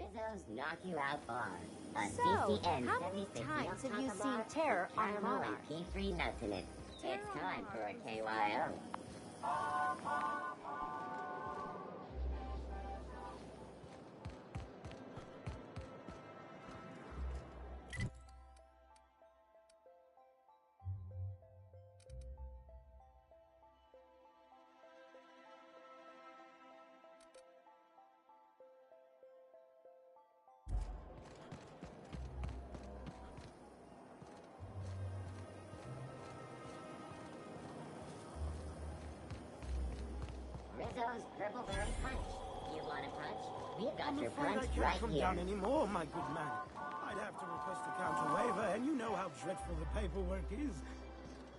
Rizzo's knock you out bar. A So, CCN how many 76 times have milk you chocolate seen bar Terror with on caramel and Monarch? pea-free nuts in it. It's time for a KYO. Rizzo's Purple Berry Punch. You want a punch? We've got I'm your afraid I punch can't right come here. down anymore, my good man. I'd have to request a counter waiver, and you know how dreadful the paperwork is.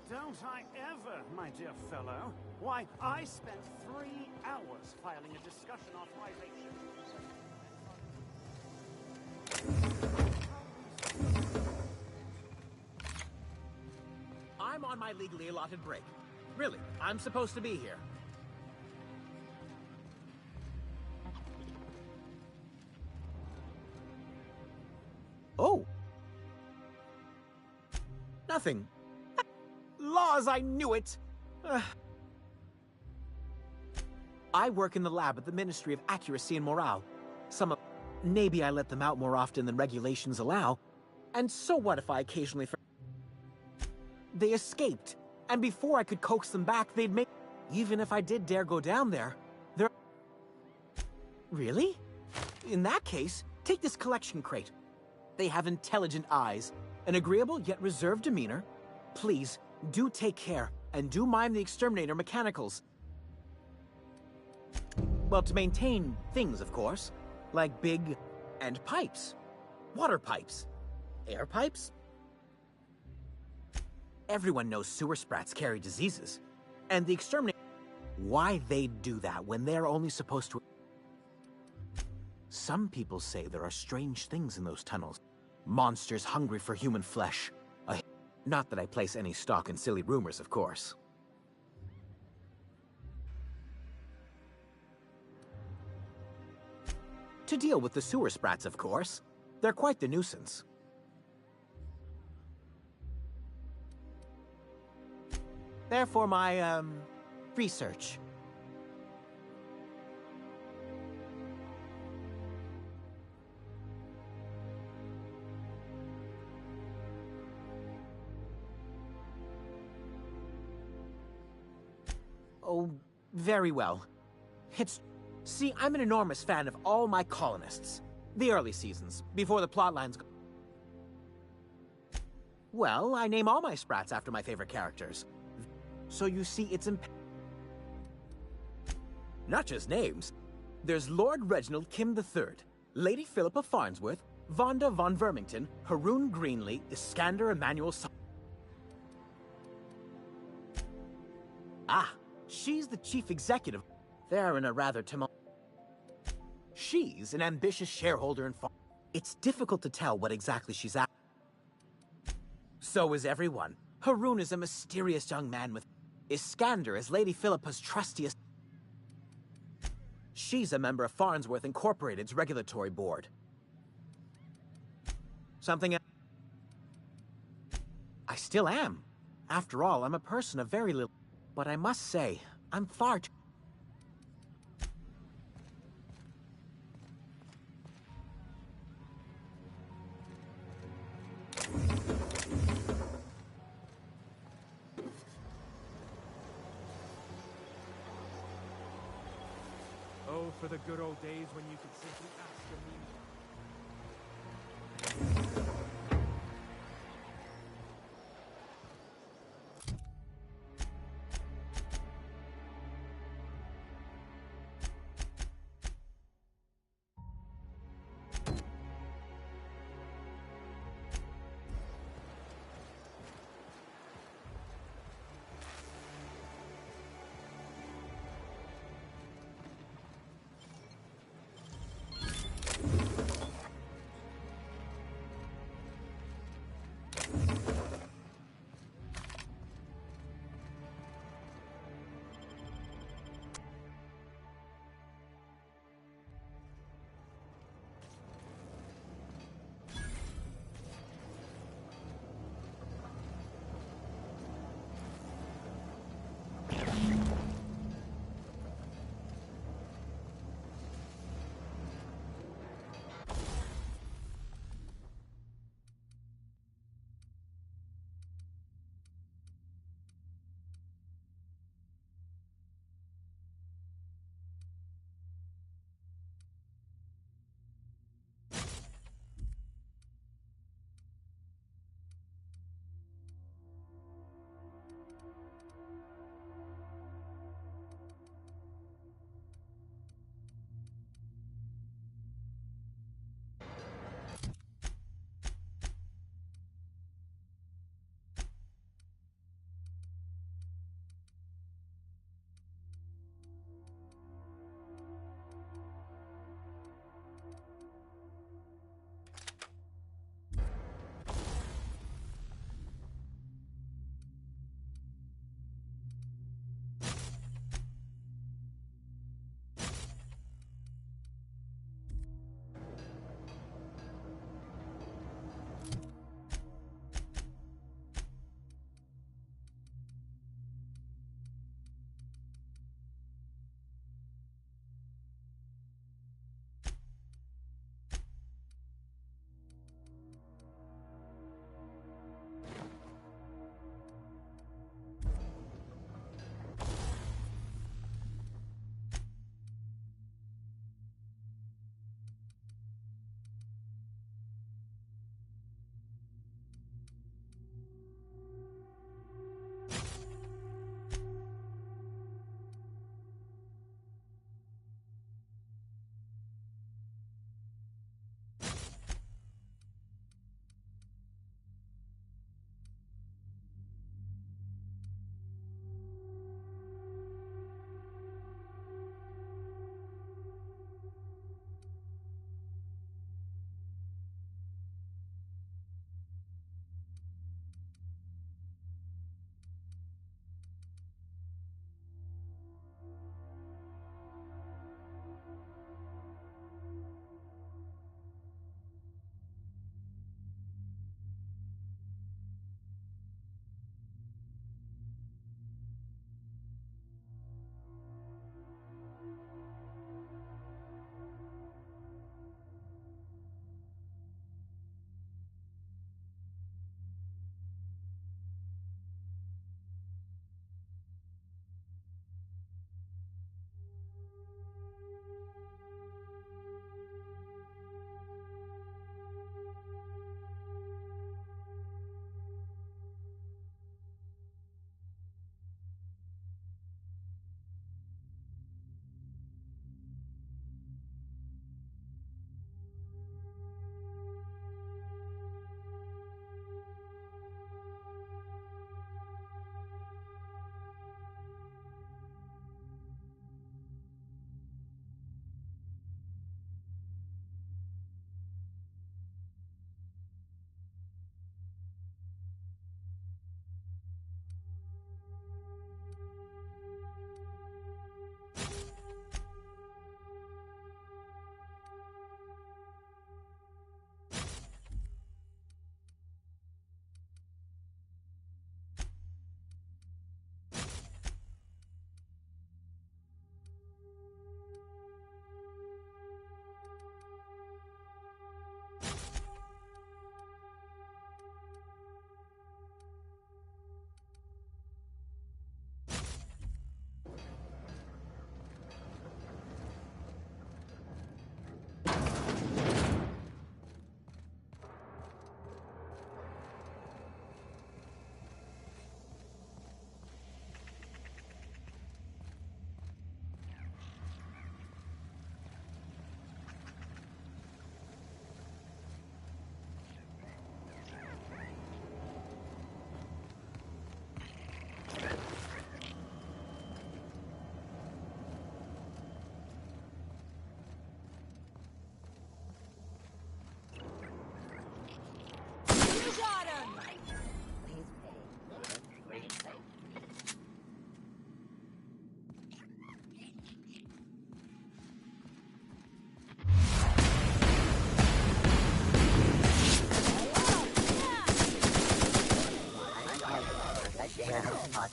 Don't I ever, my dear fellow? Why, I spent 3 hours filing a discussion authorization. I'm on my legally allotted break. Really, I'm supposed to be here. Oh. Nothing. Laws, I knew it! I work in the lab at the Ministry of Accuracy and Morale. Maybe I let them out more often than regulations allow. And so what if I occasionally... They escaped, and before I could coax them back, they'd make... Even if I did dare go down there, they're... Really? In that case, take this collection crate. They have intelligent eyes, an agreeable yet reserved demeanor. Please, do take care, and do mime the exterminator mechanicals. Well, to maintain things, of course, like big... and pipes. Water pipes. Air pipes. Everyone knows sewer sprats carry diseases, and the exterminator... Why they'd do that when they're only supposed to... Some people say there are strange things in those tunnels. Monsters hungry for human flesh. Not that I place any stock in silly rumors, of course. To deal with the sewer sprats, of course. They're quite the nuisance. Therefore, my, research. Oh, very well. See, I'm an enormous fan of all my colonists. The early seasons, before the plotlines go... Well, I name all my sprats after my favorite characters. So you see, it's not just names. There's Lord Reginald Kim III, Lady Philippa Farnsworth, Vonda von Vermington, Haroon Greenlee, Iskander Emmanuel... Ah, she's the chief executive. They're in a rather She's an ambitious shareholder in farm. It's difficult to tell what exactly she's at. So is everyone. Haroon is a mysterious young man with... Iskander is Lady Philippa's trustiest... She's a member of Farnsworth Incorporated's regulatory board. Something else? I still am. After all, I'm a person of very little... But I must say, I'm far too... Oh, for the good old days when you could simply ask a meme.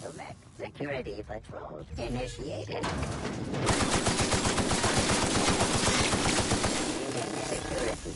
Bottleneck. Security patrol initiated. Security.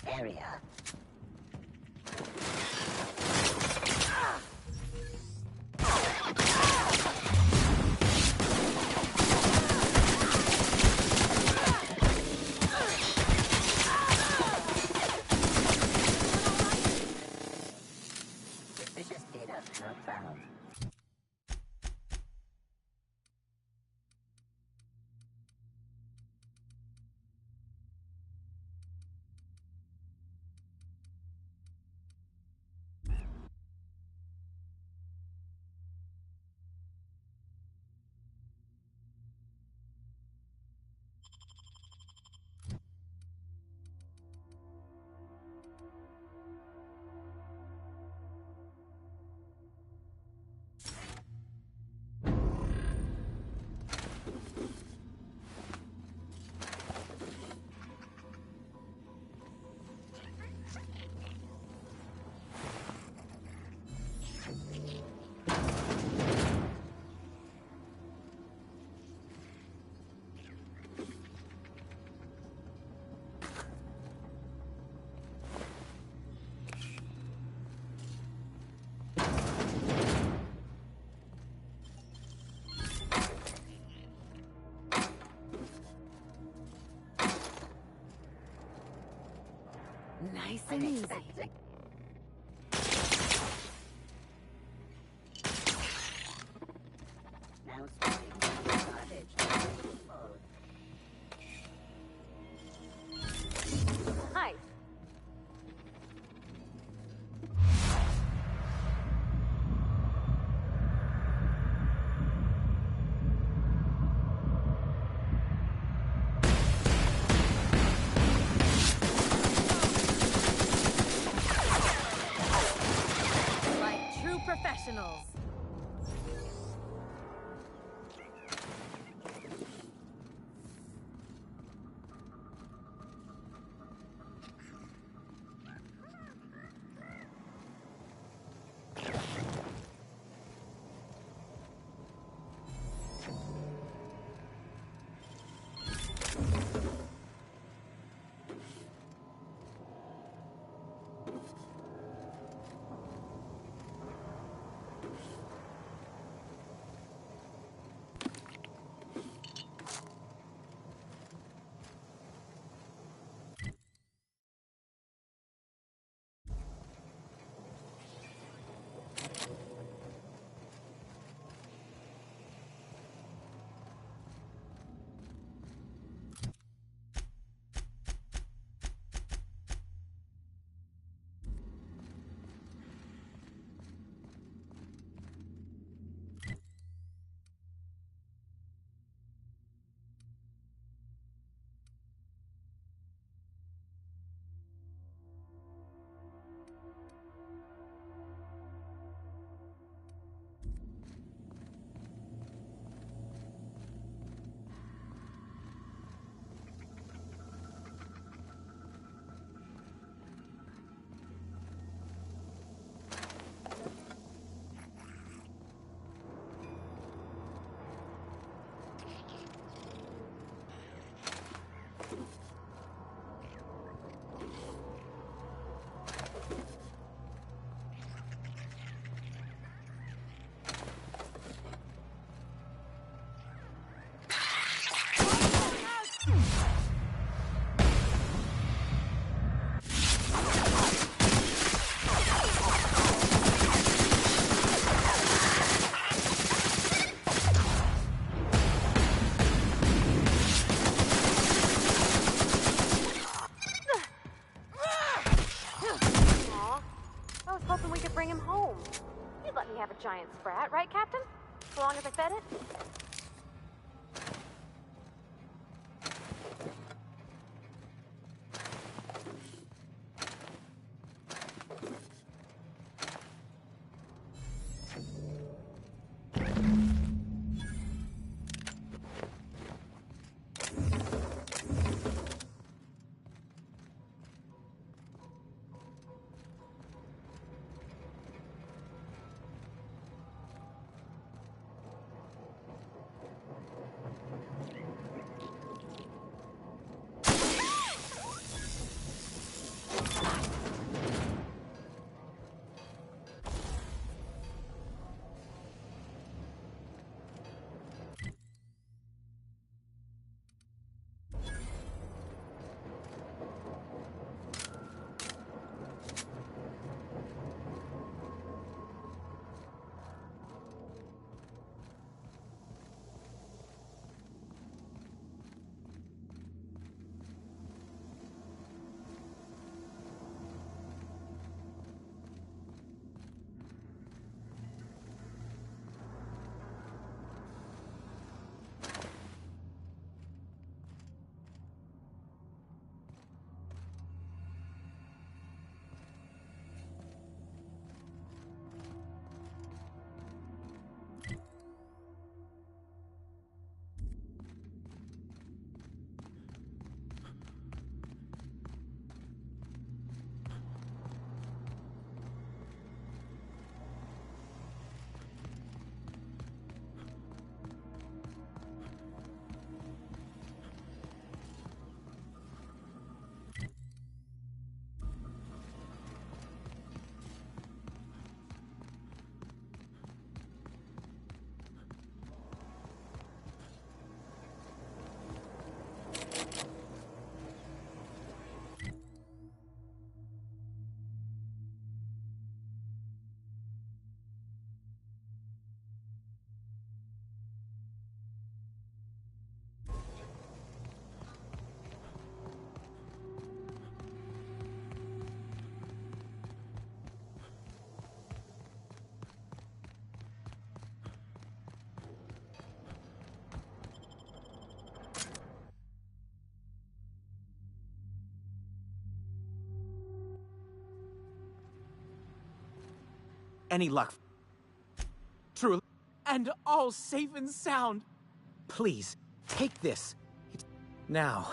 Area. Suspicious data not found. Nice and easy. Now starting garbage mode. Hi. hoping we could bring him home. You'd let me have a giant sprat, right, Captain? As long as I fed it? Any luck? Truly. And all safe and sound. Please, take this. Now.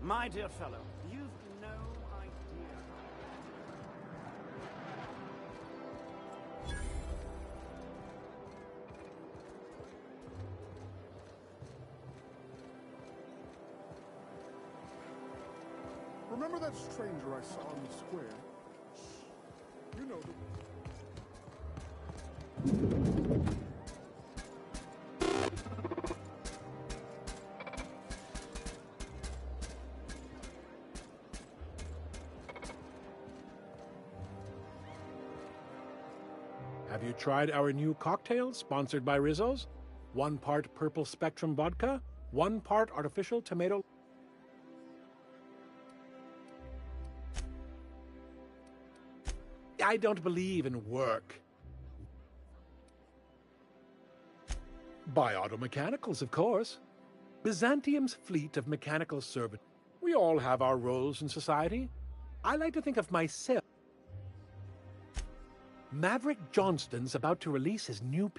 My dear fellow, you've no idea. Remember that stranger I saw in the square? You know the... Have you tried our new cocktail sponsored by Rizzo's? 1 part purple spectrum vodka, 1 part artificial tomato. I don't believe in work. By auto mechanicals, of course. Byzantium's fleet of mechanical servants. We all have our roles in society. I like to think of myself. Maverick Johnston's about to release his new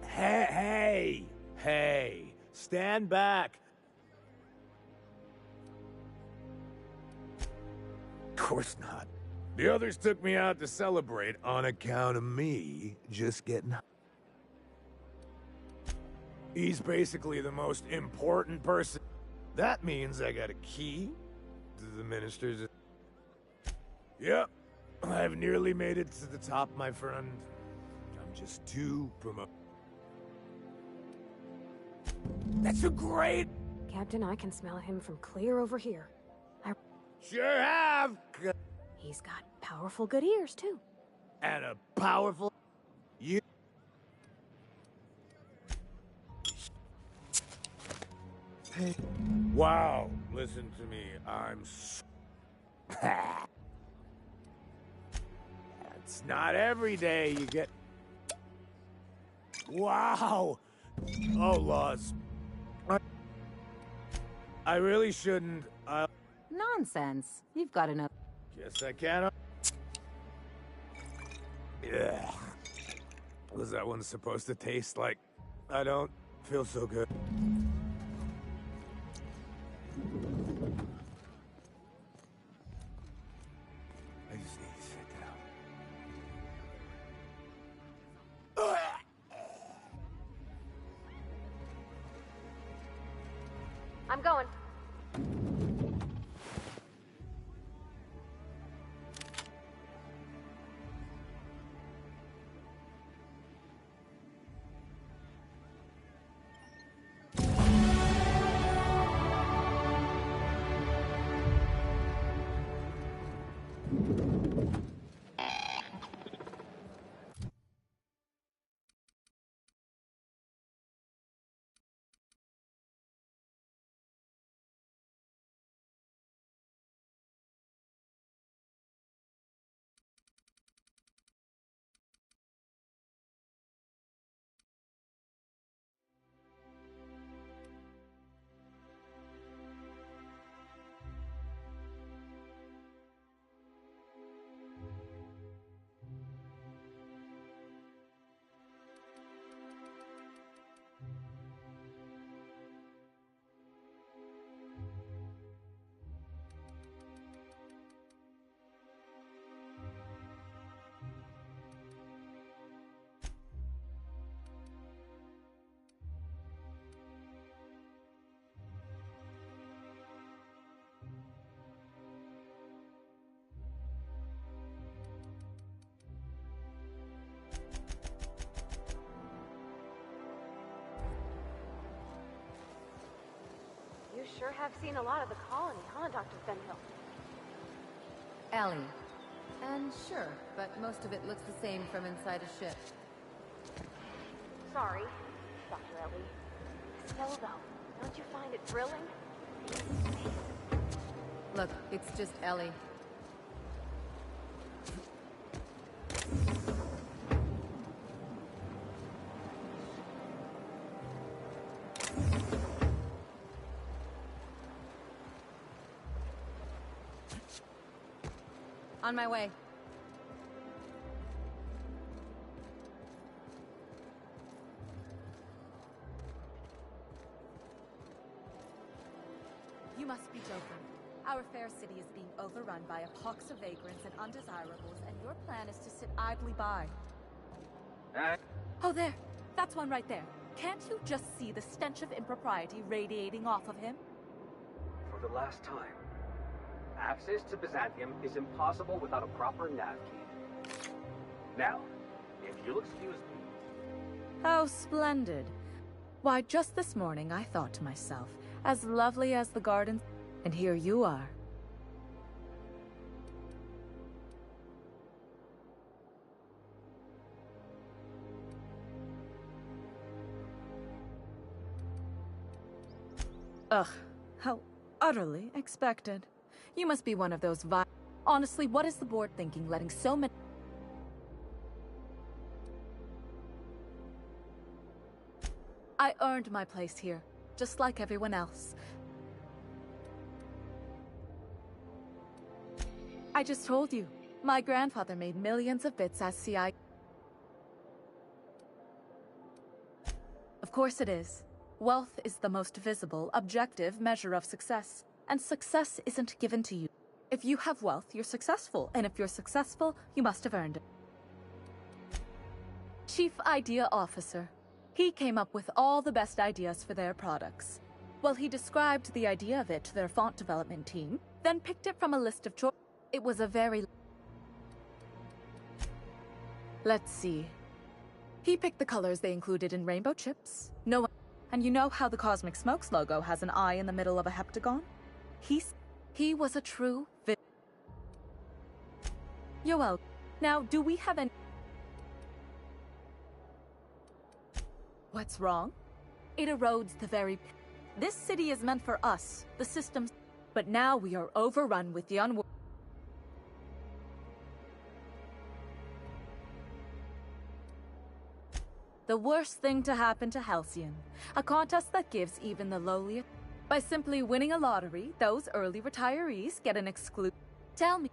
Hey! Hey, stand back. Of course not. The others took me out to celebrate on account of me just getting... He's basically the most important person. That means I got a key to the minister's... Yep, I've nearly made it to the top, my friend. I'm just too That's a great... Captain, I can smell him from clear over here. Sure have! He's got powerful good ears, too. And a powerful... You... Wow, listen to me, It's not every day you get... Wow! Oh, laws. I really shouldn't, Nonsense. You've got enough. Guess I can't... Yeah. Was that one supposed to taste like... I don't feel so good. I just need to sit down. I'm going. You sure have seen a lot of the colony, huh, Dr. Fenhill? Ellie. And sure, but most of it looks the same from inside a ship. Sorry, Dr. Ellie. Still, though, don't you find it thrilling? Look, it's just Ellie. On my way. You must be joking. Our fair city is being overrun by a pox of vagrants and undesirables, and your plan is to sit idly by. Oh, there. That's one right there. Can't you just see the stench of impropriety radiating off of him? For the last time. Access to Byzantium is impossible without a proper nav key. Now, if you'll excuse me... How splendid. Why, just this morning I thought to myself, as lovely as the garden, and here you are. Ugh, how utterly expected. You must be one of those Honestly, what is the board thinking, letting so many... I earned my place here, just like everyone else. I just told you, my grandfather made millions of bits as CI. Of course it is. Wealth is the most visible, objective measure of success, and success isn't given to you. If you have wealth, you're successful, and if you're successful, you must have earned it. Chief Idea Officer. He came up with all the best ideas for their products. Well, he described the idea of it to their font development team, then picked it from a list of choices. It was a very... Let's see. He picked the colors they included in rainbow chips. No, and you know how the Cosmic Smokes logo has an eye in the middle of a heptagon? He was a true You're welcome. Now, do we have any... What's wrong? It erodes the very... This city is meant for us, the systems... But now we are overrun with the unworthy. The worst thing to happen to Halcyon. A contest that gives even the lowliest... By simply winning a lottery, those early retirees get an exclusive... Tell me...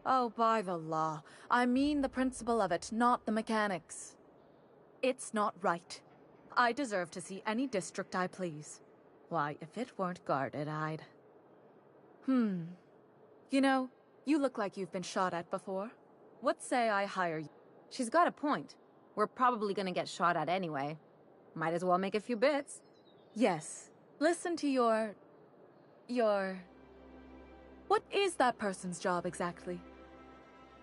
Oh, by the law. I mean the principle of it, not the mechanics. It's not right. I deserve to see any district I please. Why, if it weren't guarded, I'd... You know, you look like you've been shot at before. What say I hire you? She's got a point. We're probably gonna get shot at anyway. Might as well make a few bits. Yes. Listen to your... What is that person's job exactly?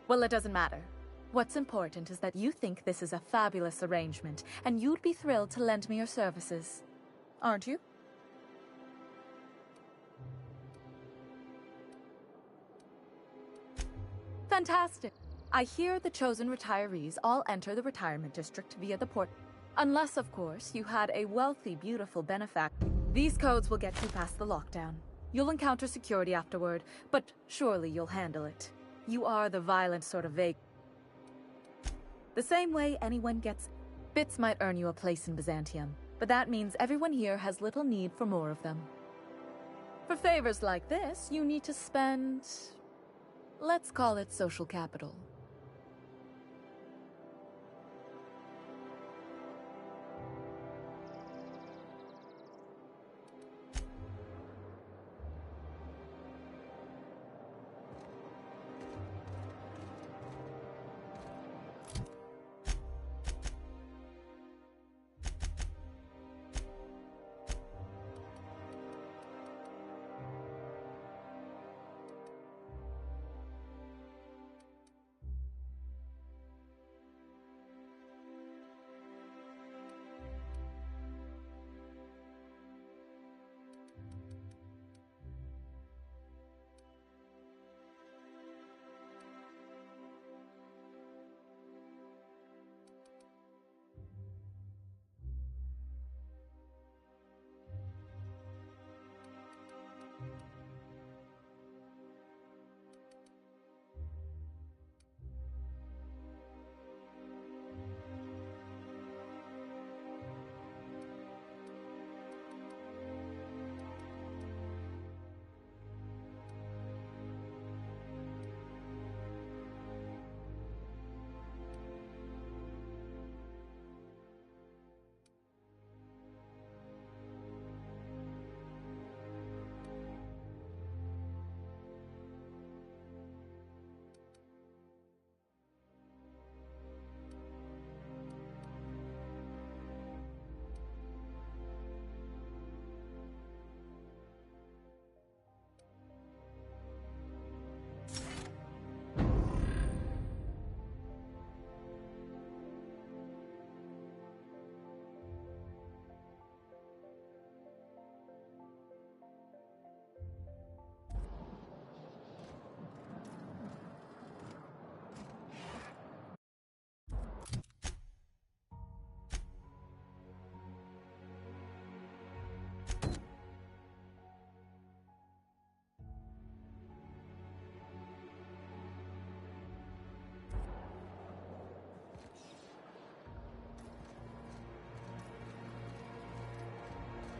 Well, it doesn't matter. What's important is that you think this is a fabulous arrangement, and you'd be thrilled to lend me your services. Aren't you? Fantastic. I hear the chosen retirees all enter the retirement district via the port. Unless, of course, you had a wealthy, beautiful benefactor. These codes will get you past the lockdown. You'll encounter security afterward, but surely you'll handle it. You are the violent sort of vague. The same way anyone gets... Bits might earn you a place in Byzantium, but that means everyone here has little need for more of them. For favors like this, you need to spend... Let's call it social capital.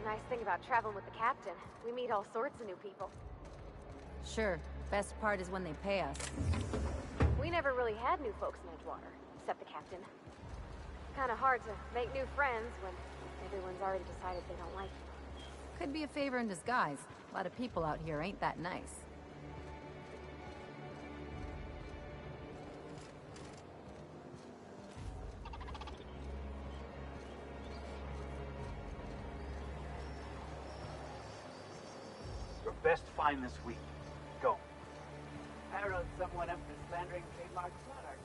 Nice thing about traveling with the captain. We meet all sorts of new people. Sure. Best part is when they pay us. We never really had new folks in Edgewater, except the captain. Kind of hard to make new friends when everyone's already decided they don't like you. Could be a favor in disguise. A lot of people out here ain't that nice. Your best find this week. Go. I wrote someone up for slandering trademark products.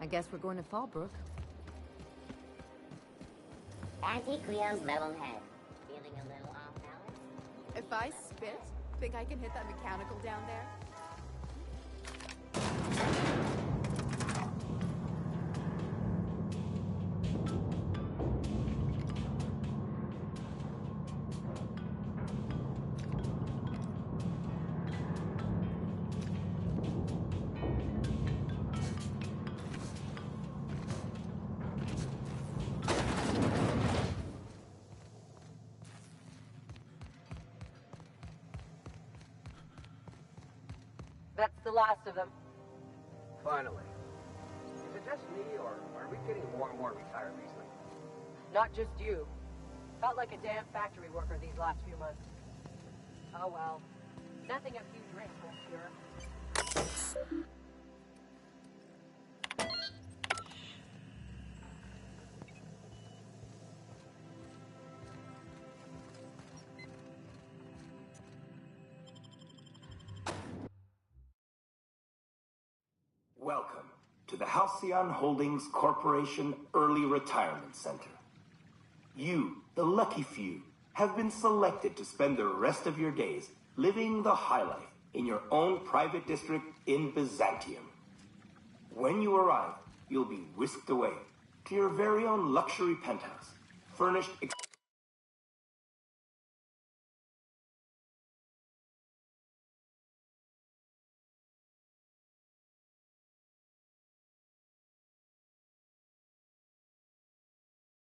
I guess we're going to Fallbrook. Auntie Cleo's level head. Feeling a little off balance? If I spit, think I can hit that mechanical down there? That's the last of them. Finally. Is it just me, or are we getting more and more retired recently? Not just you. Felt like a damn factory worker these last few months. Oh well. Nothing a few drinks won't cure. Welcome to the Halcyon Holdings Corporation Early Retirement Center. You, the lucky few, have been selected to spend the rest of your days living the high life in your own private district in Byzantium. When you arrive, you'll be whisked away to your very own luxury penthouse, furnished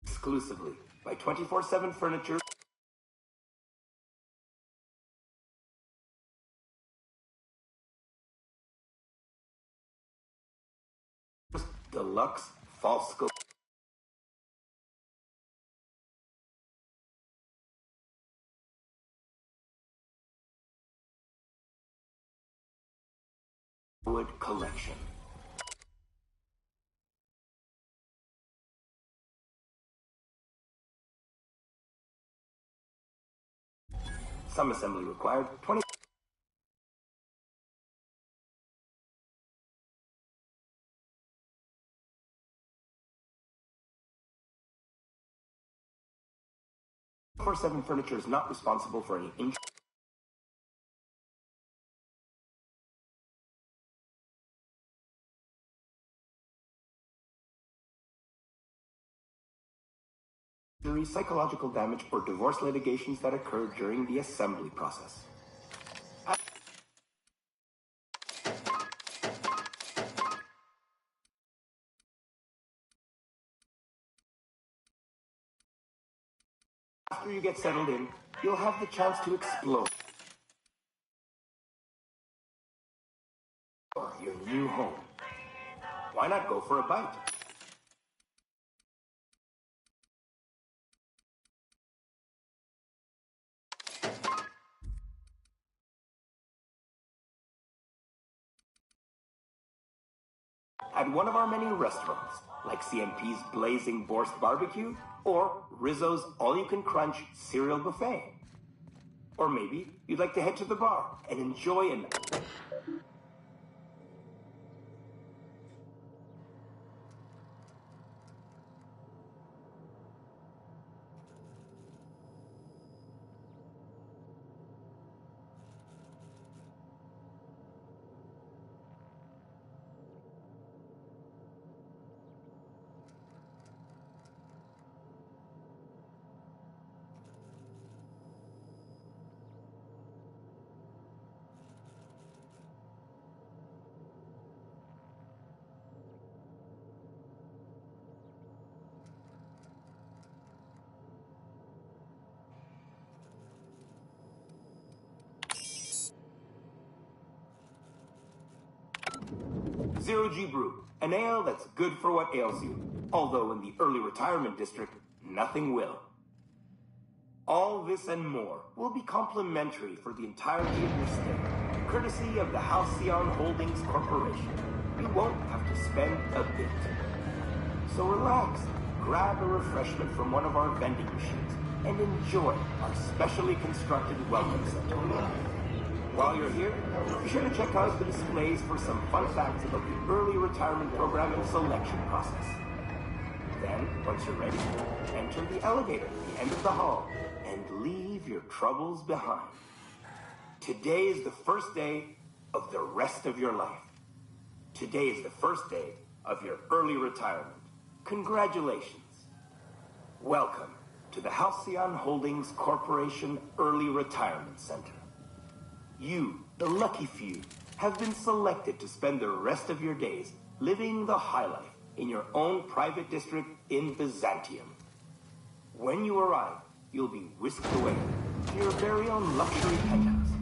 exclusively by 24/7 Furniture. Deluxe false scope. Wood collection. Some assembly required. 20. Four-7 Furniture is not responsible for any injury, psychological damage, or divorce litigations that occurred during the assembly process. After you get settled in, you'll have the chance to explore your new home. Why not go for a bite? at one of our many restaurants, like CMP's Blazing Borscht Barbecue or Rizzo's All-You-Can-Crunch Cereal Buffet. Or maybe you'd like to head to the bar and enjoy an... Zero G Brew, an ale that's good for what ails you. Although in the early retirement district, nothing will. All this and more will be complimentary for the entirety of your stay, courtesy of the Halcyon Holdings Corporation. You won't have to spend a bit. So relax, grab a refreshment from one of our vending machines, and enjoy our specially constructed welcome center. While you're here, be sure to check out the displays for some fun facts about the early retirement program and selection process. Then, once you're ready, enter the elevator at the end of the hall and leave your troubles behind. Today is the first day of the rest of your life. Today is the first day of your early retirement. Congratulations. Welcome to the Halcyon Holdings Corporation Early Retirement Center. You, the lucky few, have been selected to spend the rest of your days living the high life in your own private district in Byzantium. When you arrive, you'll be whisked away to your very own luxury penthouse,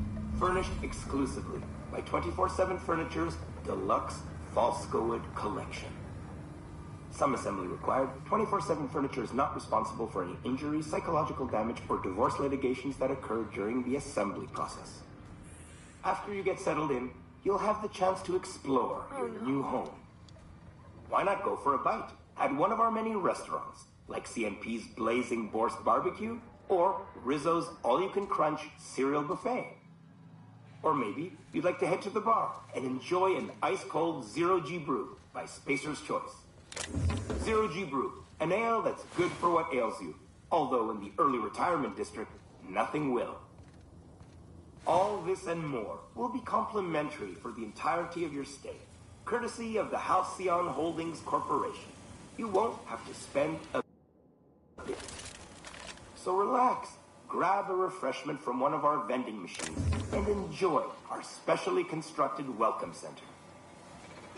furnished exclusively by 24/7 Furniture's deluxe Falscowood collection. Some assembly required. 24/7 Furniture is not responsible for any injury, psychological damage, or divorce litigations that occur during the assembly process. After you get settled in, you'll have the chance to explore your new home. Why not go for a bite at one of our many restaurants, like CMP's Blazing Borscht Barbecue or Rizzo's All-You-Can-Crunch Cereal Buffet? Or maybe you'd like to head to the bar and enjoy an ice-cold Zero G Brew by Spacer's Choice. Zero G Brew, an ale that's good for what ails you, although in the early retirement district, nothing will. All this and more will be complimentary for the entirety of your stay, courtesy of the Halcyon Holdings Corporation. You won't have to spend a bit. So relax, grab a refreshment from one of our vending machines, and enjoy our specially constructed welcome center.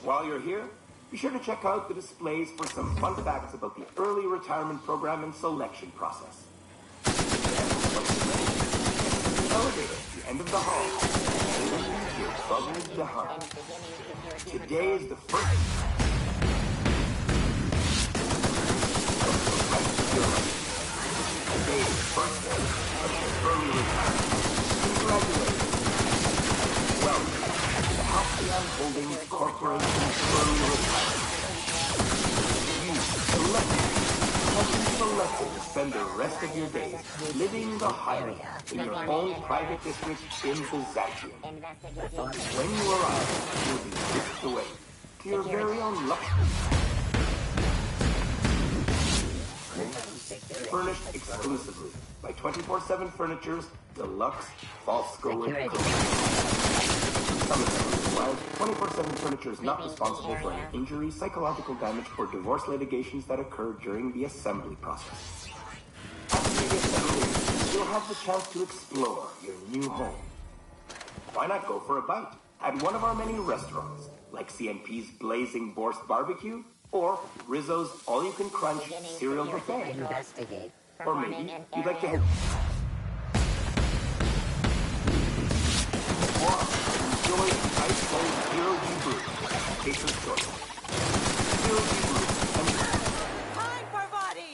While you're here, be sure to check out the displays for some fun facts about the early retirement program and selection process. Elevator at the end of the hall. Leave your troubles behind. Today is the first... Today is the first day of your early retirement. Congratulations. Welcome to the Halcyon Holdings Corporation Early Retirement. You, select have been selected to spend the rest of your days living the high life in your own private district in Byzantium. When you arrive, you'll be whisked away to your very own luxury. Furnished exclusively by 24/7 Furniture's deluxe Falscowood collection. Some assembly required. 24/7 Furniture is not responsible for any injury, psychological damage, or divorce litigations that occur during the assembly process. After you get settled in, you'll have the chance to explore your new home. Why not go for a bite at one of our many restaurants, like CMP's Blazing Borscht Barbecue or Rizzo's All-You-Can-Crunch Cereal Buffet? Or maybe you'd like to head... Enjoy ice-cold Zero G Brew. Spacer's Choice. Zero G Brew. Time for body!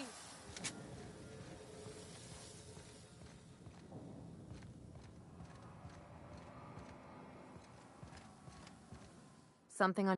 Something on...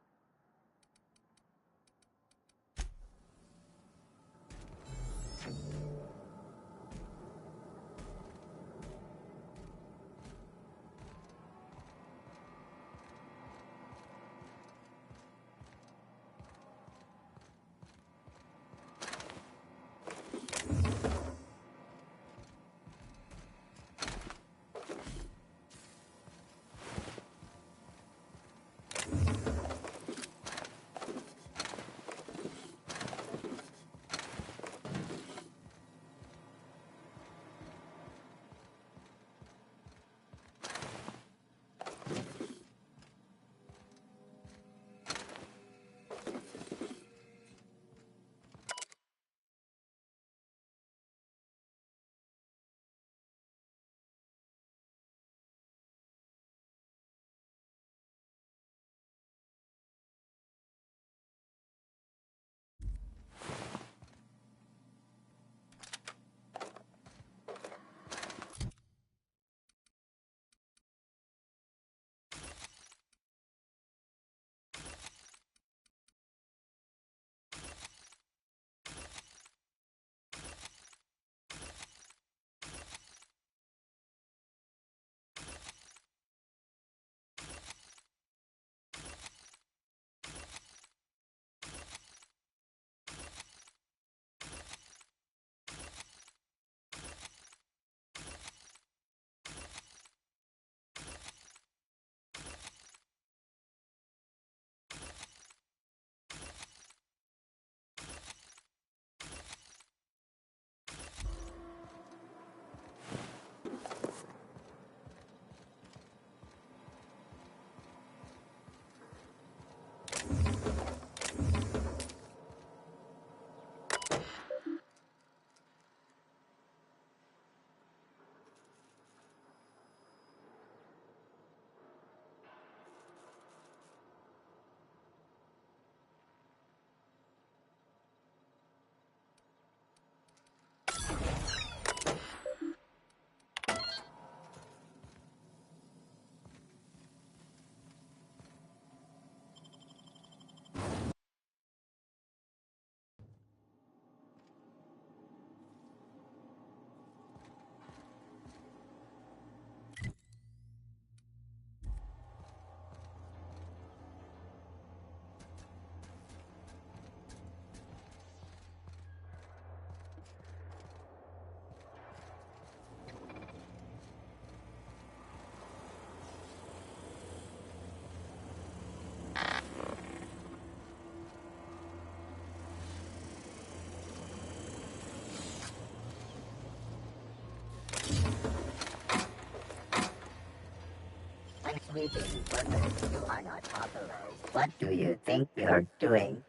sweeping workers. You are not authorized. What do you think you're doing?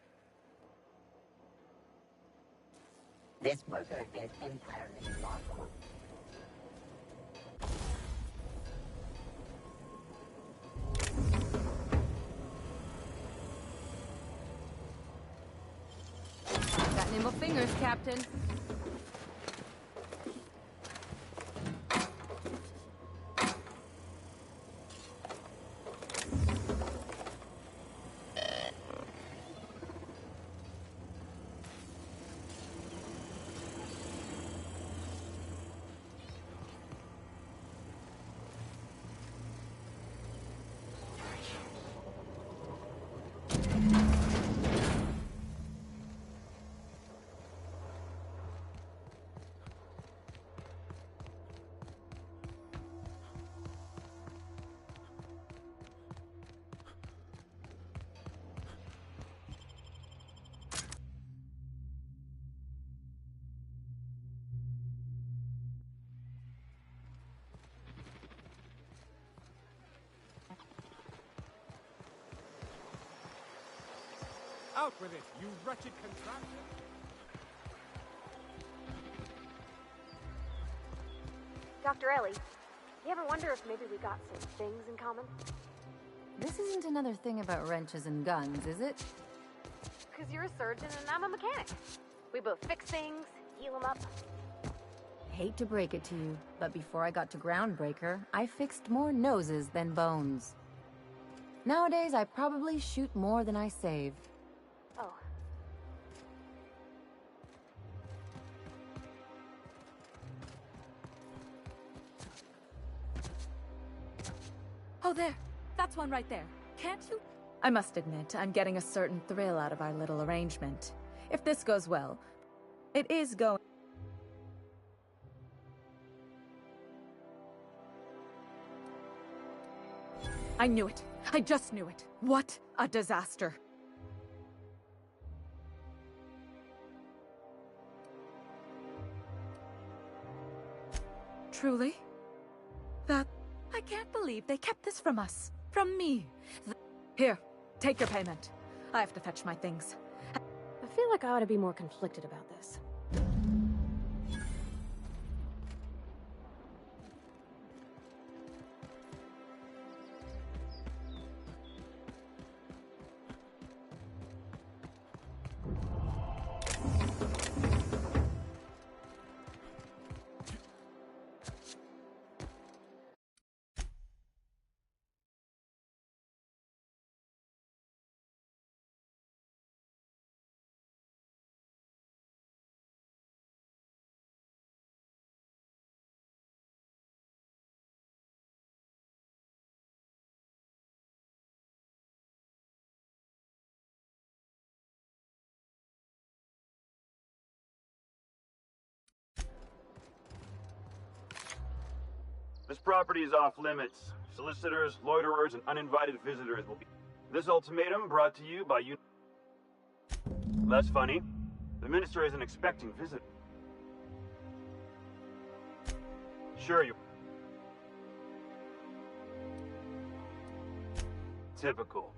This worker is entirely lawful. Got nimble fingers, Captain. Out with it, you wretched contraption! Dr. Ellie, you ever wonder if maybe we got some things in common? This isn't another thing about wrenches and guns, is it? Because you're a surgeon and I'm a mechanic. We both fix things, heal them up. Hate to break it to you, but before I got to Groundbreaker, I fixed more noses than bones. Nowadays, I probably shoot more than I save. Oh. Oh, there. That's one right there. Can't you? I must admit, I'm getting a certain thrill out of our little arrangement. If this goes well, it is going... I knew it. I just knew it. What a disaster. Truly? That... I can't believe they kept this from us. From me. Here, take your payment. I have to fetch my things. I feel like I ought to be more conflicted about this. This property is off limits. Solicitors, loiterers, and uninvited visitors will be... This ultimatum brought to you by you... That's funny. The minister isn't expecting visitors. Sure, you... Typical.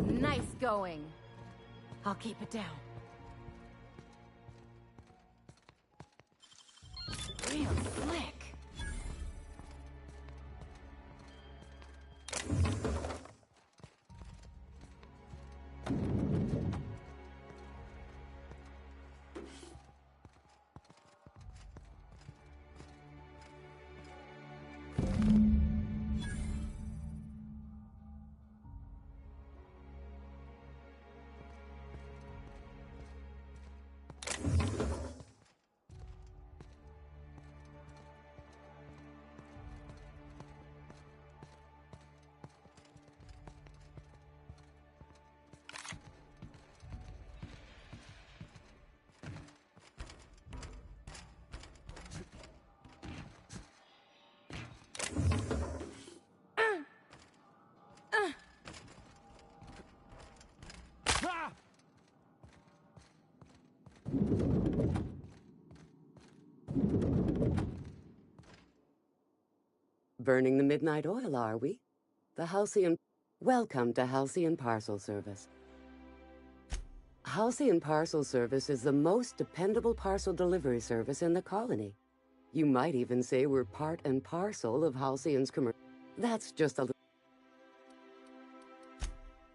Nice going. I'll keep it down. Burning the midnight oil, are we? The Halcyon... Welcome to Halcyon Parcel Service. Halcyon Parcel Service is the most dependable parcel delivery service in the colony. You might even say we're part and parcel of Halcyon's commercial. That's just a little...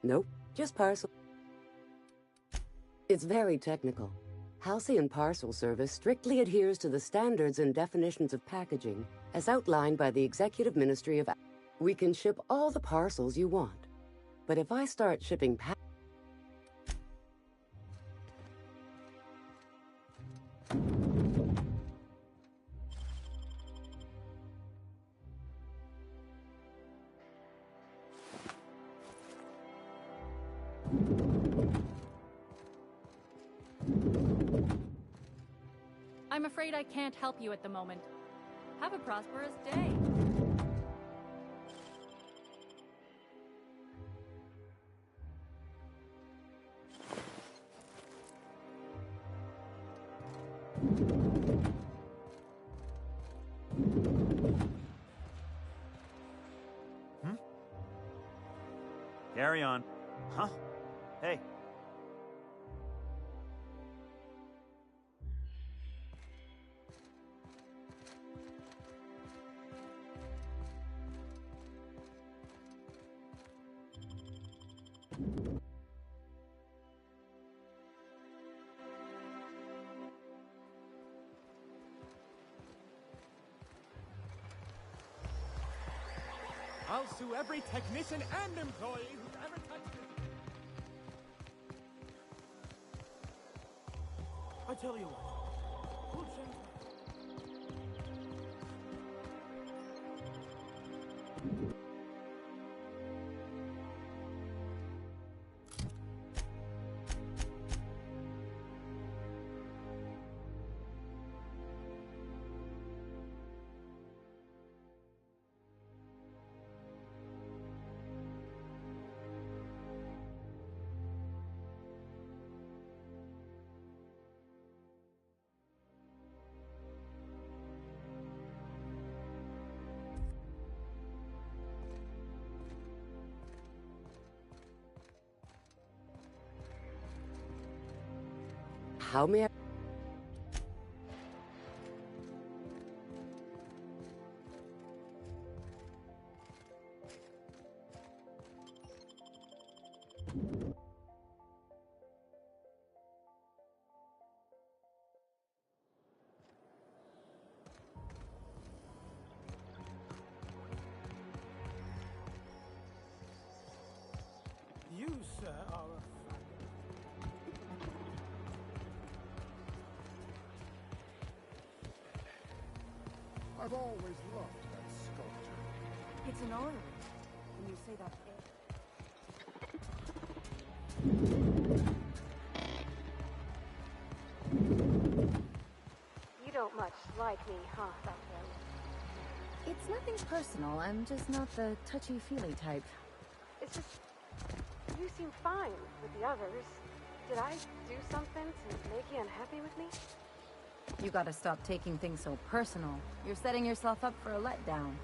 Nope, just parcel. It's very technical. Halcyon Parcel Service strictly adheres to the standards and definitions of packaging as outlined by the Executive Ministry of... We can ship all the parcels you want. But if I start shipping I'm afraid I can't help you at the moment. Have a prosperous day. Carry on. Huh? Hey. I'll sue every technician and employee who's ever touched it. I tell you what, we'll change How may I... you, sir, are a I've always loved that sculpture. It's an order. When you say that... You don't much like me, huh, Raphael? It's nothing personal. I'm just not the touchy-feely type. It's just... You seem fine with the others. Did I do something to make you unhappy with me? You gotta stop taking things so personal. You're setting yourself up for a letdown.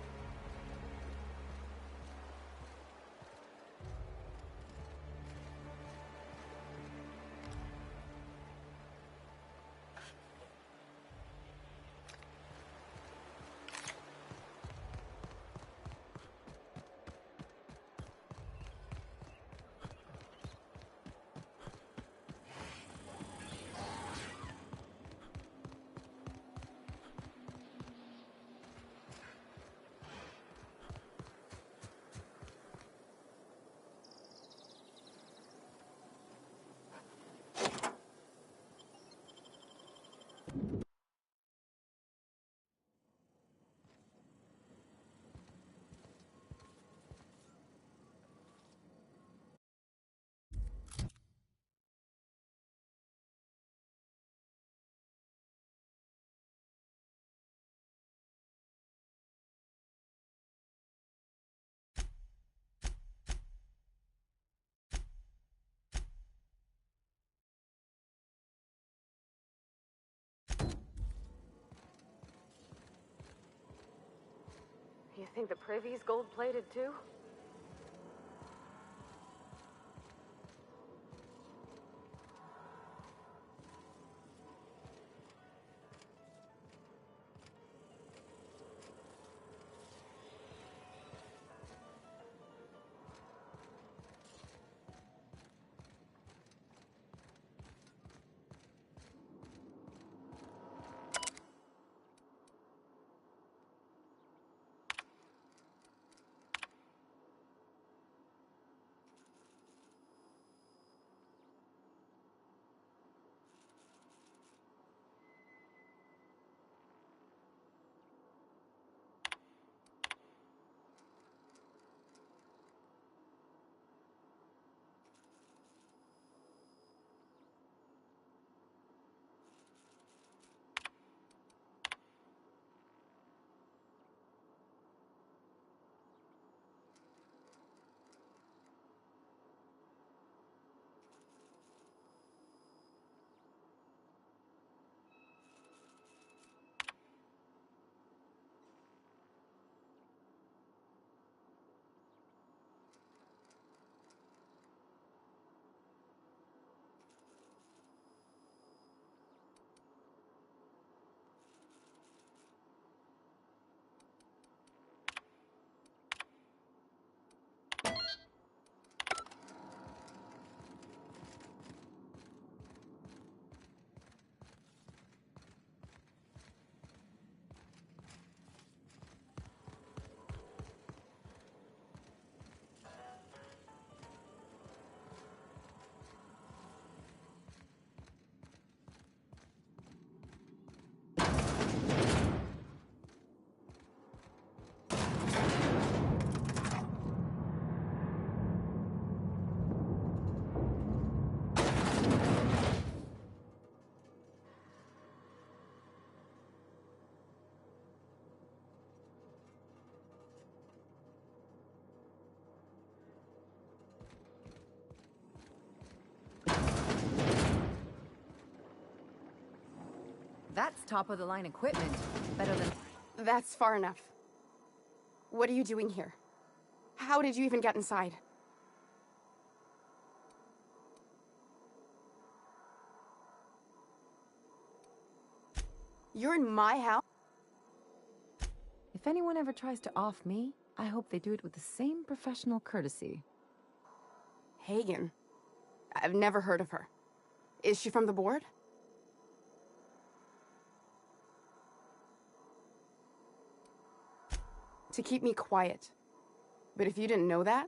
You think the privy's gold-plated too? That's top-of-the-line equipment. Better than... That's far enough. What are you doing here? How did you even get inside? You're in my house? If anyone ever tries to off me, I hope they do it with the same professional courtesy. Hagen. I've never heard of her. Is she from the board? To keep me quiet. But if you didn't know that,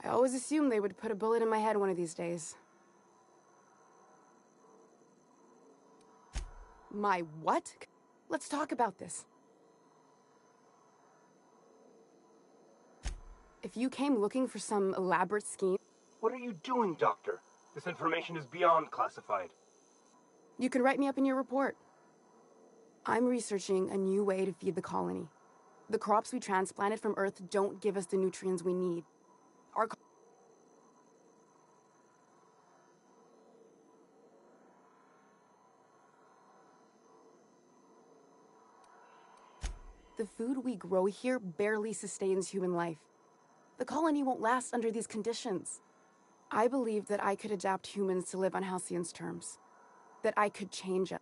I always assumed they would put a bullet in my head one of these days. My what? Let's talk about this. If you came looking for some elaborate scheme... What are you doing, Doctor? This information is beyond classified. You can write me up in your report. I'm researching a new way to feed the colony. The crops we transplanted from Earth don't give us the nutrients we need. The food we grow here barely sustains human life. The colony won't last under these conditions. I believed that I could adapt humans to live on Halcyon's terms. That I could change it.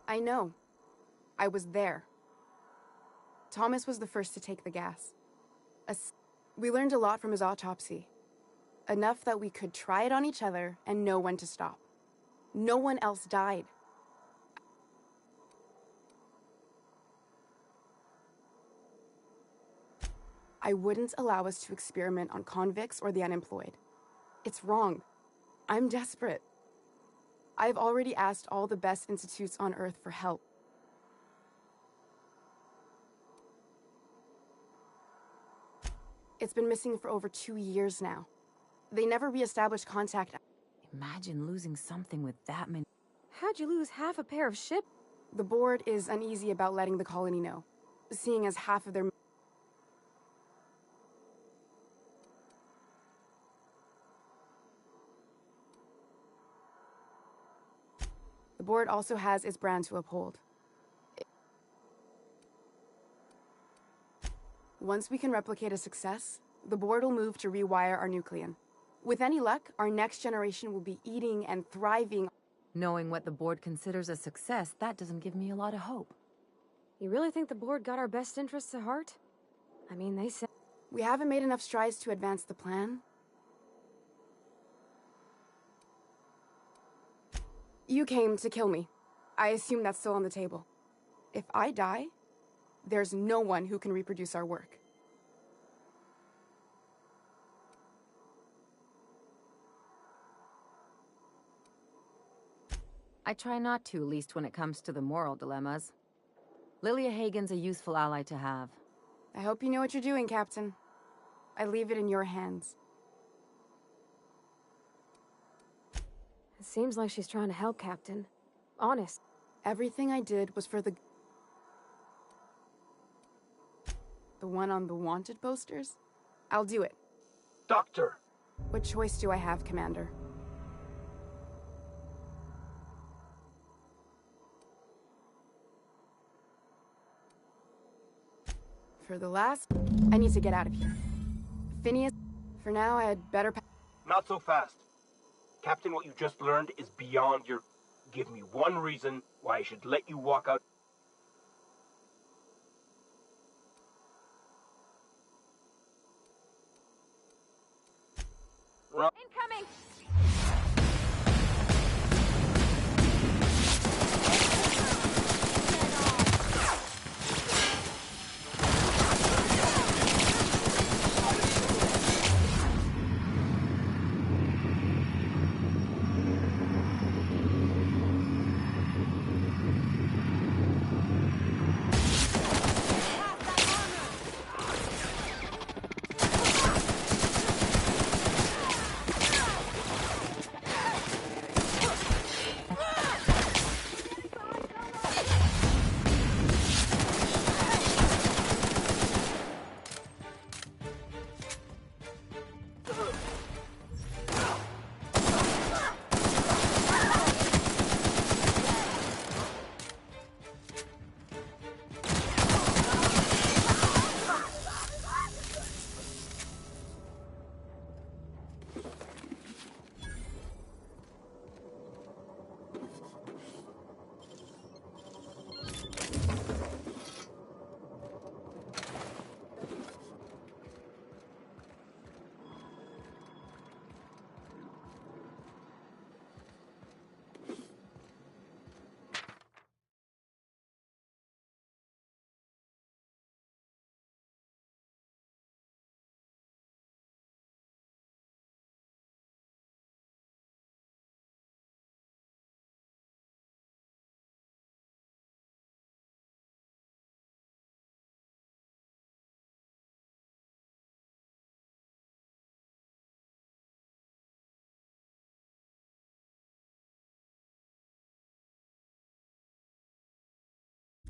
I know. I was there. Thomas was the first to take the gas. We learned a lot from his autopsy. Enough that we could try it on each other and know when to stop. No one else died. I wouldn't allow us to experiment on convicts or the unemployed. It's wrong. I'm desperate. I've already asked all the best institutes on Earth for help. It's been missing for over 2 years now. They never re-established contact. Imagine losing something with that many... How'd you lose half a pair of ships? The board is uneasy about letting the colony know, seeing as half of their... The The board also has its brand to uphold. Once we can replicate a success, the board will move to rewire our nucleon. With any luck, our next generation will be eating and thriving. Knowing what the board considers a success, that doesn't give me a lot of hope. You really think the board got our best interests at heart? I mean, they said... We haven't made enough strides to advance the plan. You came to kill me. I assume that's still on the table. If I die, there's no one who can reproduce our work. I try not to, least when it comes to the moral dilemmas. Lilia Hagen's a useful ally to have. I hope you know what you're doing, Captain. I leave it in your hands. It seems like she's trying to help, Captain. Honest. Everything I did was for the one on the wanted posters? I'll do it. Doctor! What choice do I have, Commander? For the last... I need to get out of here. Phineas, for now, I had better... Not so fast. Captain, what you just learned is beyond your... Give me one reason why I should let you walk out... Incoming!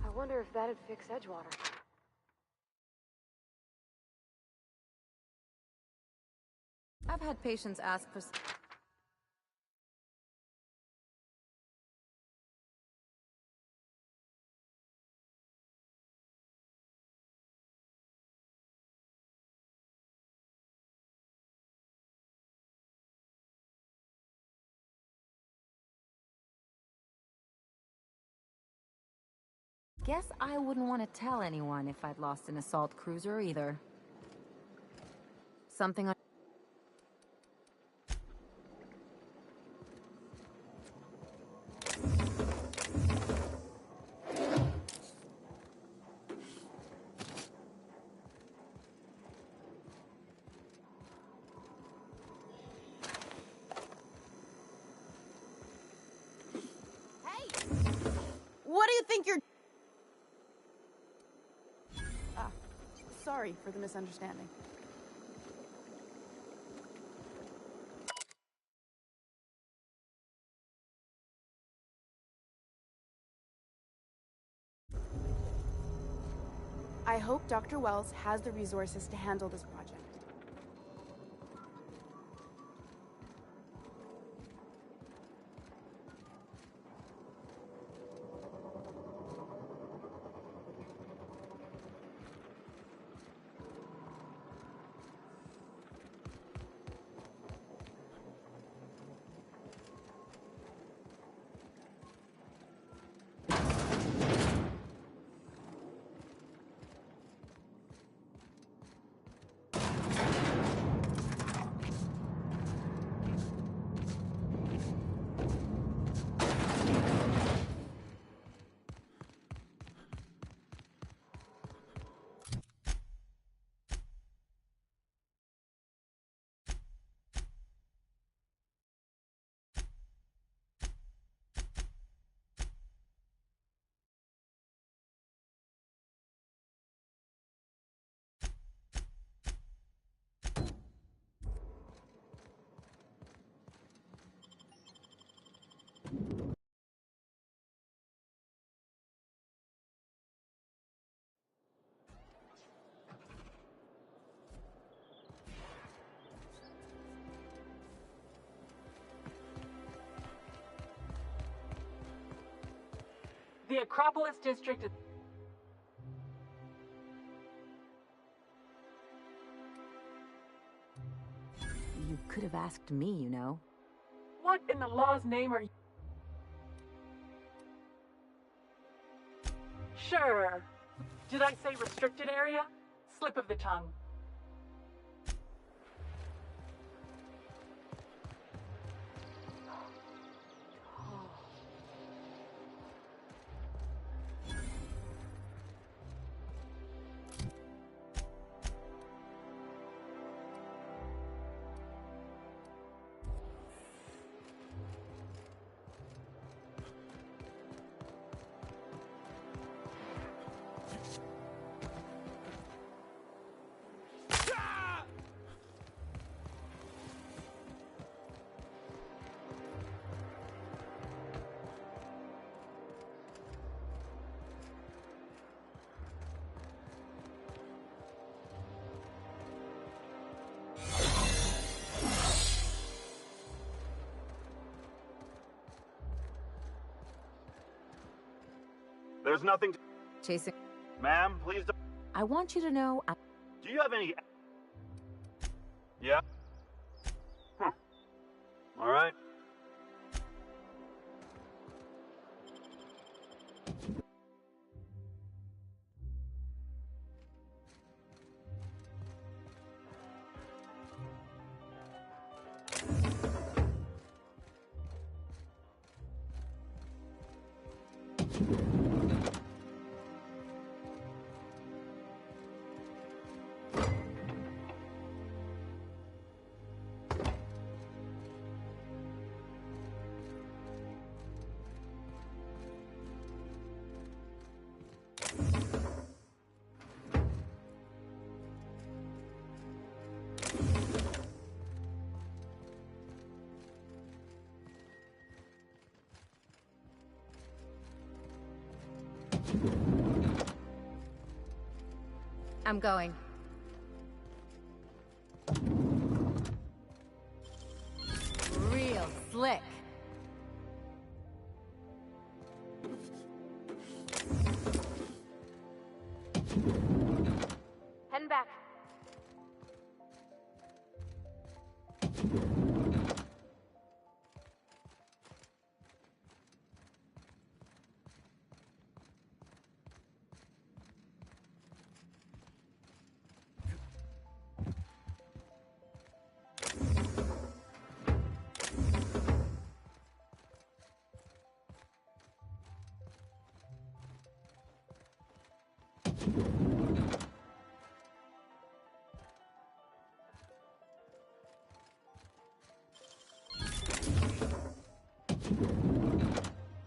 I wonder if that'd fix Edgewater. I've had patients ask for... Guess I wouldn't want to tell anyone if I'd lost an assault cruiser either. Something on... What do you think you're... Sorry for the misunderstanding. I hope Dr. Wells has the resources to handle this project. The Acropolis District is... You could have asked me, you know. What in the law's name are you... Sure. Did I say restricted area? Slip of the tongue. There's nothing to... Chasing. Ma'am, please don't... I want you to know Do you have any... Yeah? All right. I'm going. Real slick. Heading back.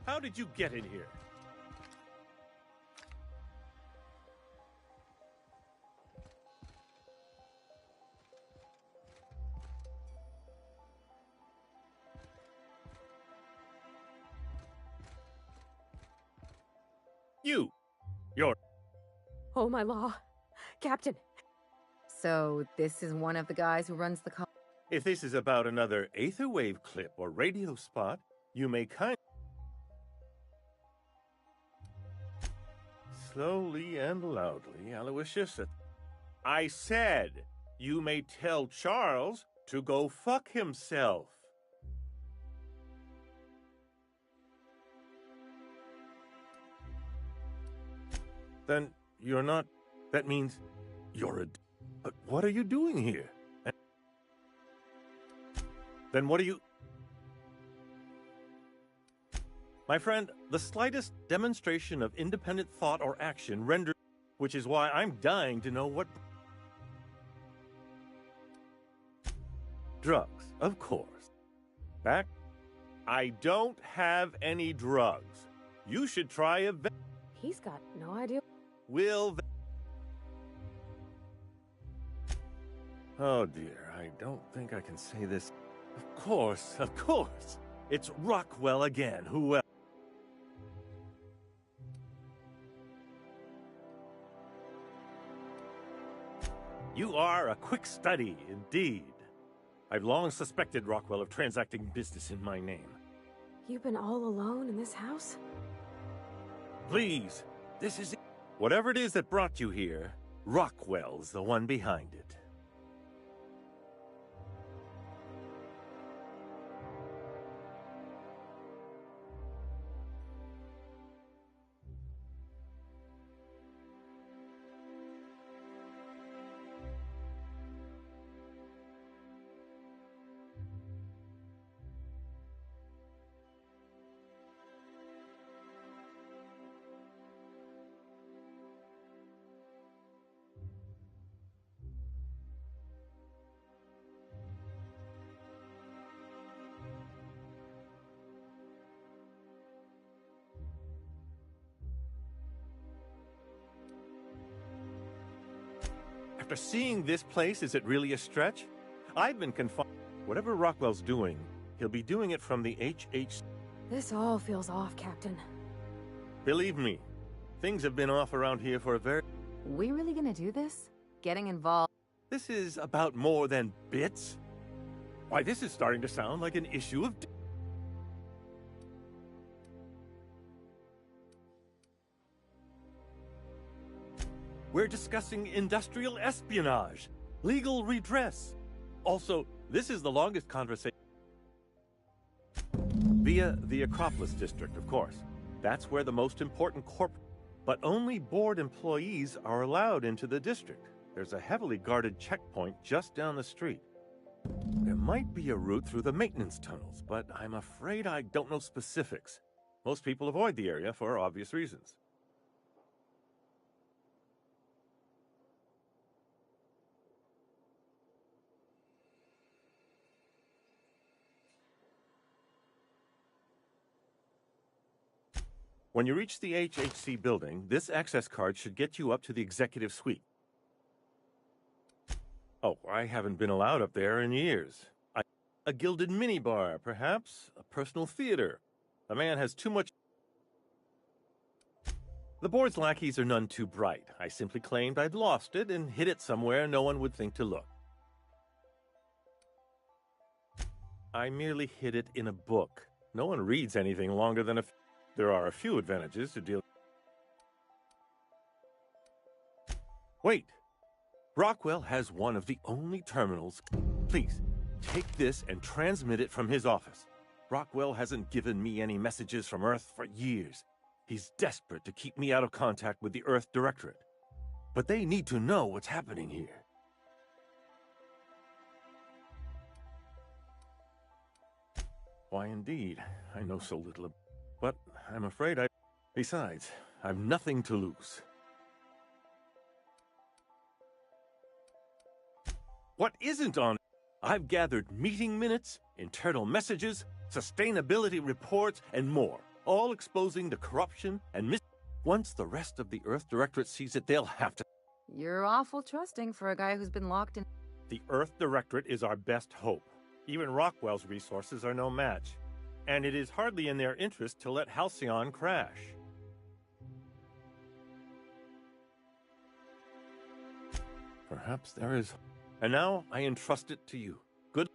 How did you get in here? You're... Oh, my law. Captain. So, this is one of the guys who runs the car. If this is about another Aetherwave clip or radio spot, you may Slowly and loudly, Aloysius. I said, you may tell Charles to go fuck himself. Then you're not... That means you're a... But what are you doing here? Then what are you... My friend, the slightest demonstration of independent thought or action renders... Which is why I'm dying to know what... Drugs, of course. Back? I don't have any drugs. You should try a... He's got no idea. Oh dear, I don't think I can say this. Of course. It's Rockwell again, who else? You are a quick study, indeed. I've long suspected Rockwell of transacting business in my name. You've been all alone in this house? Please, this is... Whatever it is that brought you here, Rockwell's the one behind it. After seeing this place, is it really a stretch? I've been confined. Whatever Rockwell's doing, he'll be doing it from the HH. This all feels off, Captain. Believe me, things have been off around here for a very... We really gonna do this? Getting involved? This is about more than bits. Why, this is starting to sound like an issue of... We're discussing industrial espionage, legal redress. Also, this is the longest conversation. Via the Acropolis District, of course. That's where the most important But only board employees are allowed into the district. There's a heavily guarded checkpoint just down the street. There might be a route through the maintenance tunnels, but I'm afraid I don't know specifics. Most people avoid the area for obvious reasons. When you reach the HHC building, this access card should get you up to the executive suite. Oh, I haven't been allowed up there in years. A gilded minibar, perhaps? A personal theater. The man has too much... The board's lackeys are none too bright. I simply claimed I'd lost it and hid it somewhere no one would think to look. I merely hid it in a book. No one reads anything longer than a... There are a few advantages to deal... Wait! Rockwell has one of the only terminals. Please, take this and transmit it from his office. Rockwell hasn't given me any messages from Earth for years. He's desperate to keep me out of contact with the Earth Directorate. But they need to know what's happening here. Why, indeed. I know so little. But I'm afraid I... Besides, I've nothing to lose. What isn't on... I've gathered meeting minutes, internal messages, sustainability reports, and more, all exposing the corruption and Once the rest of the Earth Directorate sees it, they'll have to... You're awful trusting for a guy who's been locked in... The Earth Directorate is our best hope. Even Rockwell's resources are no match. And it is hardly in their interest to let Halcyon crash. Perhaps there is... And now I entrust it to you. Good...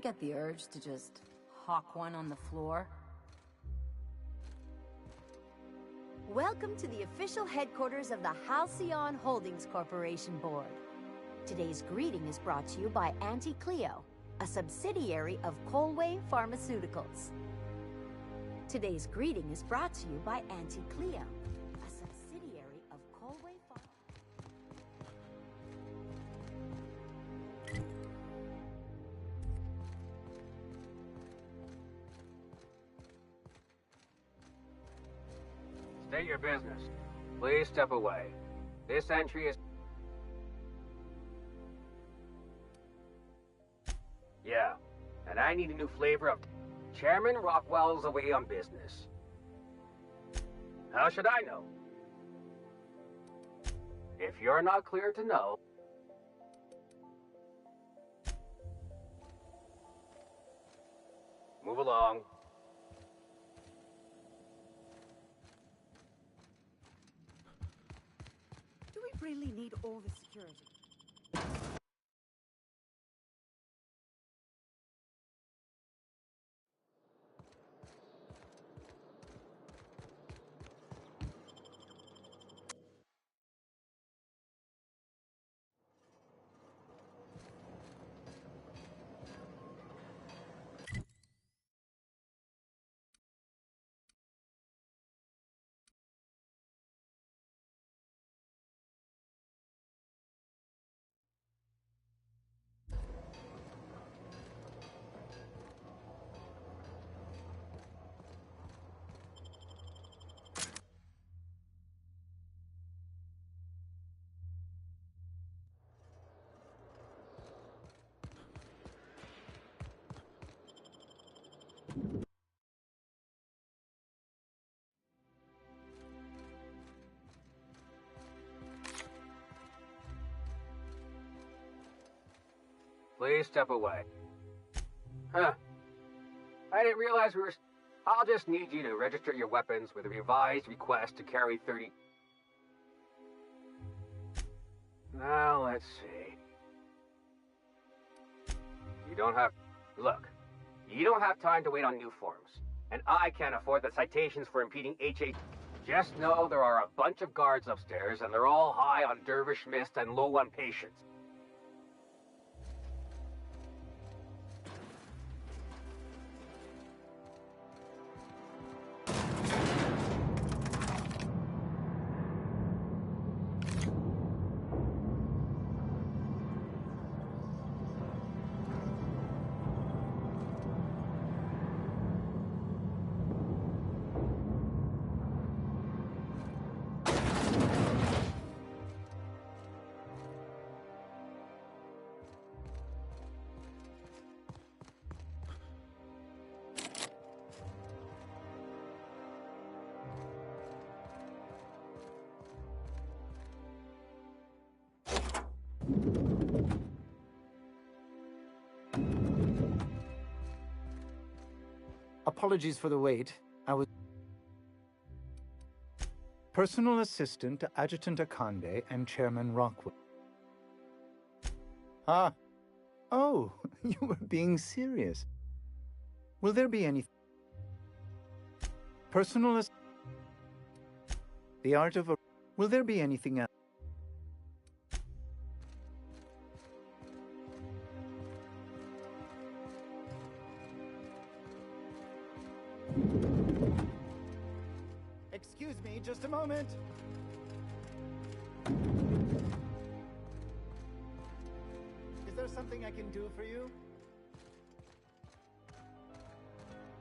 get the urge to just hawk one on the floor? Welcome to the official headquarters of the Halcyon Holdings Corporation Board. Today's greeting is brought to you by Auntie Cleo, a subsidiary of Colway Pharmaceuticals. Today's greeting is brought to you by Auntie Cleo, a subsidiary of Colway State your business. Please step away. This entry is... Yeah, and I need a new flavor of... Chairman Rockwell's away on business. How should I know? If you're not clear to know... Move along. Do we really need all the security? Please step away. Huh. I didn't realize we were... I'll just need you to register your weapons with a revised request to carry 30... Now, let's see. You don't have... Look, you don't have time to wait on new forms. And I can't afford the citations for impeding HA... Just know there are a bunch of guards upstairs, and they're all high on dervish mist and low on patience. Apologies for the wait. I was... Personal assistant to Adjutant Akande and Chairman Rockwell. Ah. Oh, you were being serious. Will there be any... Personal ass... The art of a... Will there be anything else? Excuse me, just a moment. Is there something I can do for you?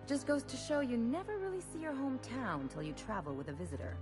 Just goes to show you never really see your hometown till you travel with a visitor.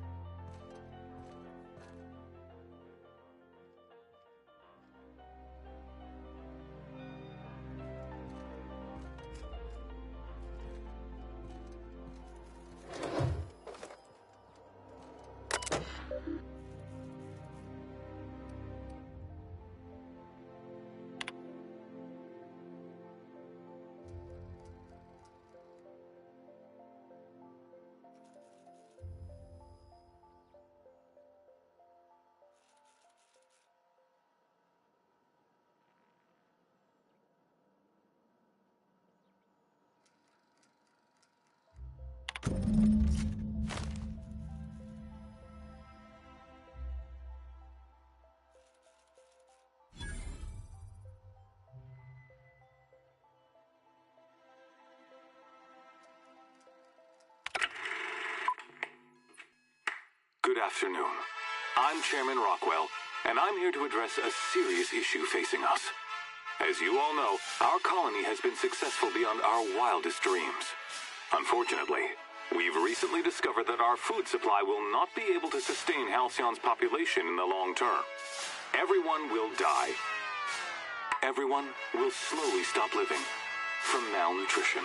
Good afternoon. I'm Chairman Rockwell, and I'm here to address a serious issue facing us. As you all know, our colony has been successful beyond our wildest dreams. Unfortunately, we've recently discovered that our food supply will not be able to sustain Halcyon's population in the long term. Everyone will die. Everyone will slowly stop living from malnutrition.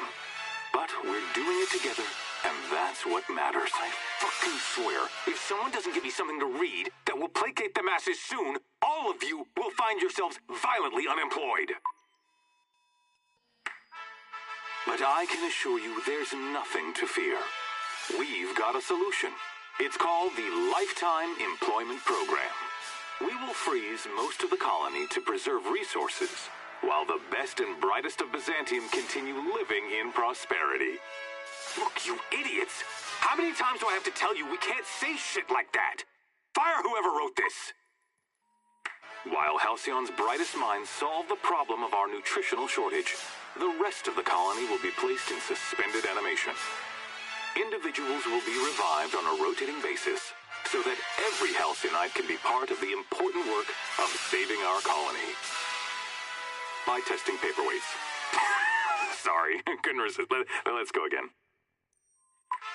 But we're doing it together, and that's what matters. I fucking swear, if someone doesn't give me something to read that will placate the masses soon, all of you will find yourselves violently unemployed. But I can assure you there's nothing to fear. We've got a solution. It's called the Lifetime Employment Program. We will freeze most of the colony to preserve resources, while the best and brightest of Byzantium continue living in prosperity. Look, you idiots! How many times do I have to tell you we can't say shit like that? Fire whoever wrote this! While Halcyon's brightest minds solve the problem of our nutritional shortage, the rest of the colony will be placed in suspended animation. Individuals will be revived on a rotating basis, so that every Halcyonite can be part of the important work of saving our colony. By testing paperweights. Sorry, couldn't resist. Let's go again.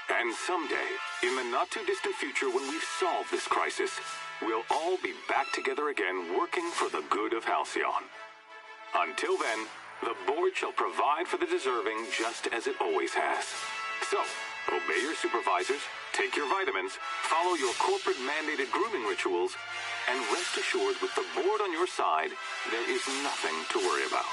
And someday, in the not-too-distant future when we've solved this crisis, we'll all be back together again working for the good of Halcyon. Until then, the board shall provide for the deserving just as it always has. So, obey your supervisors, take your vitamins, follow your corporate-mandated grooming rituals, and rest assured with the board on your side, there is nothing to worry about.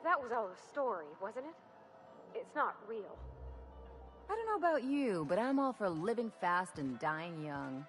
That was all a story, wasn't it? It's not real. I don't know about you, but I'm all for living fast and dying young.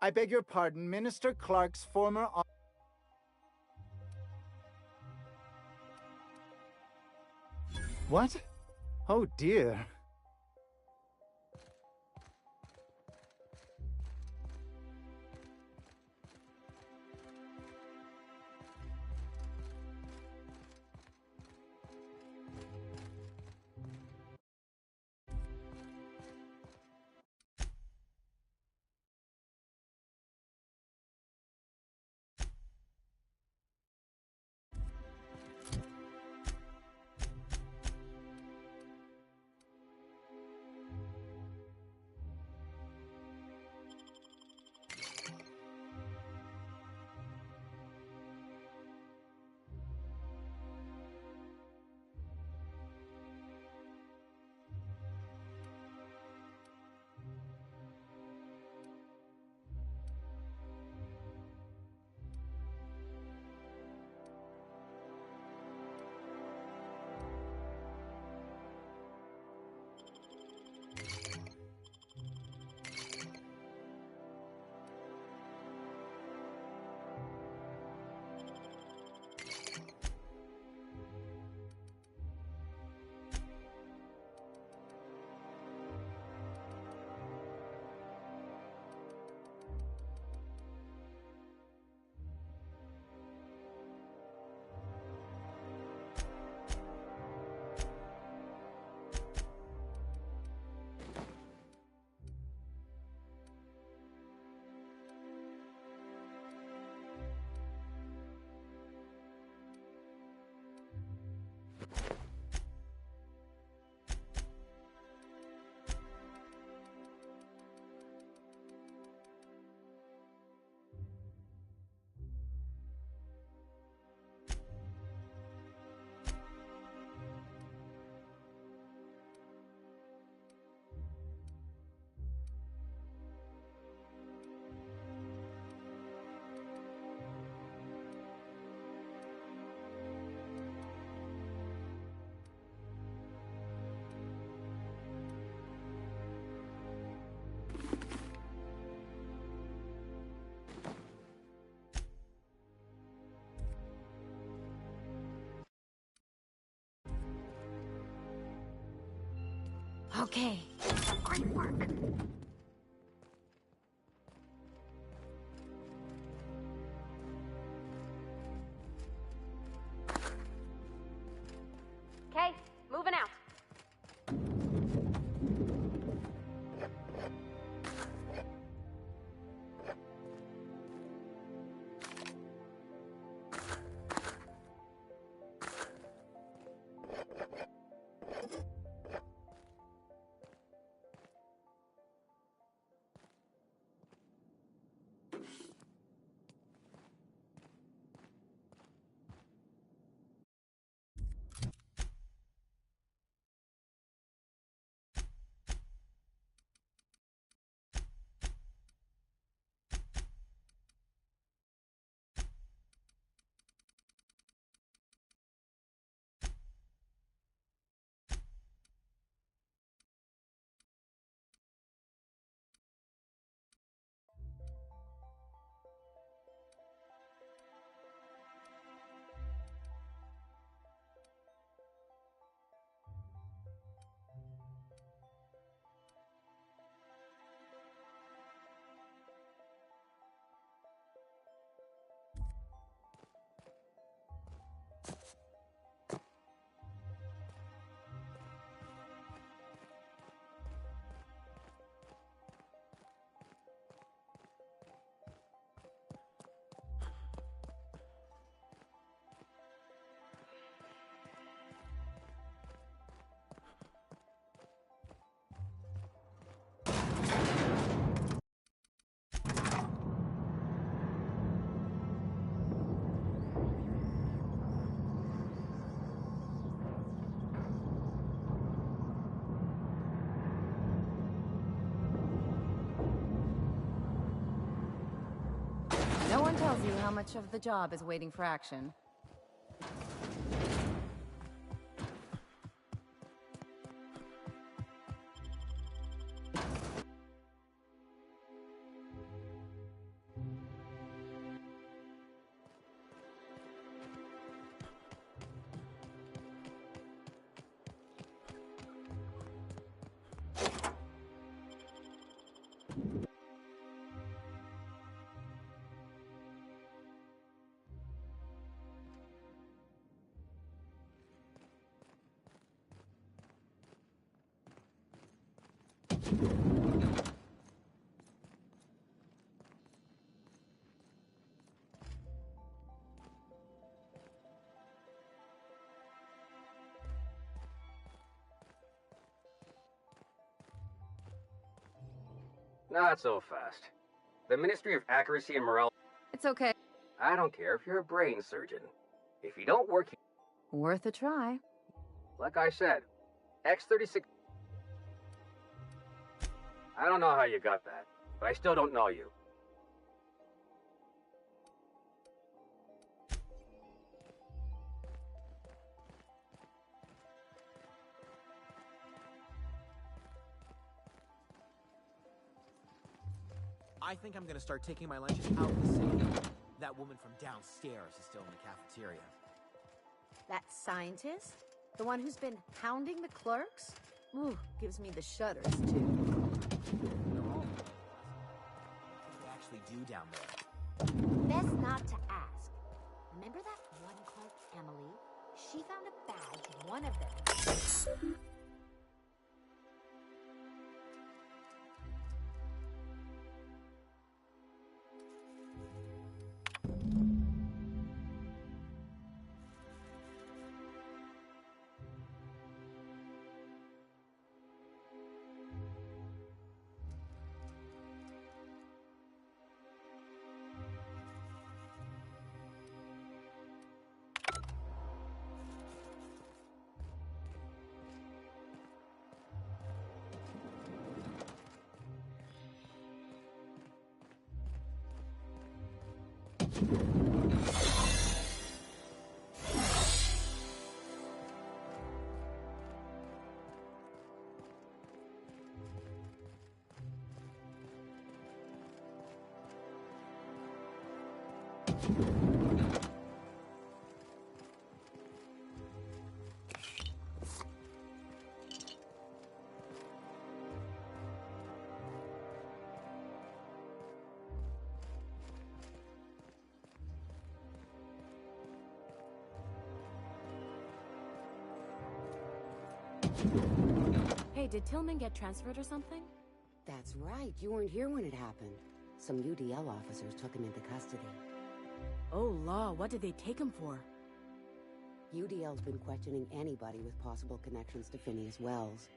I beg your pardon, Minister Clark's former... What? Oh dear. Okay. Great work. Okay, moving out. No one tells you how much of the job is waiting for action. Not so fast. The Ministry of Accuracy and Morale... It's okay. I don't care if you're a brain surgeon. If you don't work... Worth a try. Like I said, X-36... I don't know how you got that, but I still don't know you. I think I'm gonna start taking my lunches out of the city. That woman from downstairs is still in the cafeteria. That scientist? The one who's been hounding the clerks? Ooh, gives me the shudders, too. What do they actually do down there? Best not to ask. Remember that one clerk, Emily? She found a badge in one of them. Hey, did Tillman get transferred or something? That's right. You weren't here when it happened. Some UDL officers took him into custody. Oh, law, what did they take him for? UDL's been questioning anybody with possible connections to Phineas Wells.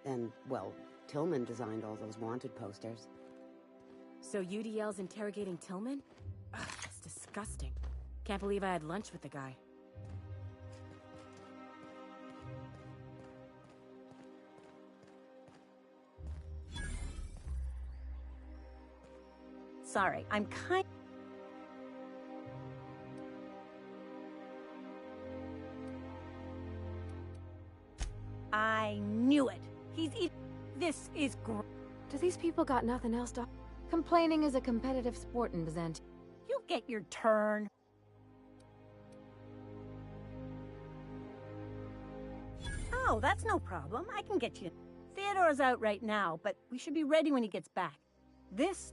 And, well, Tillman designed all those wanted posters. So UDL's interrogating Tillman? Ugh, that's disgusting. Can't believe I had lunch with the guy. Sorry, I'm kind... I knew it. This is great. Do these people got nothing else to... Complaining is a competitive sport in Byzantium. You'll get your turn. Oh, that's no problem. I can get you. Theodore's out right now, but we should be ready when he gets back. This...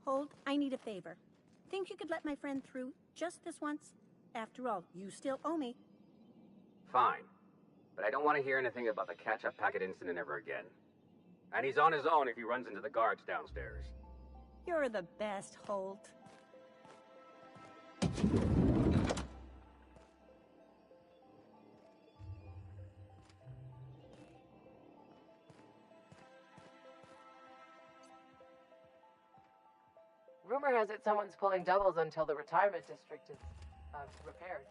Hold, I need a favor. Think you could let my friend through just this once? After all, you still owe me. Fine. But I don't want to hear anything about the catch-up packet incident ever again. And he's on his own if he runs into the guards downstairs. You're the best, Holt. Rumor has it someone's pulling doubles until the retirement district is repaired.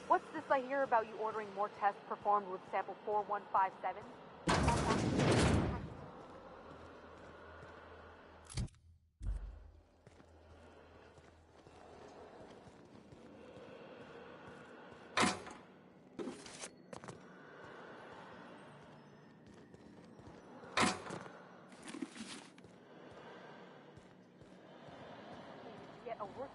What's this I hear about you ordering more tests performed with sample 4157? Get a work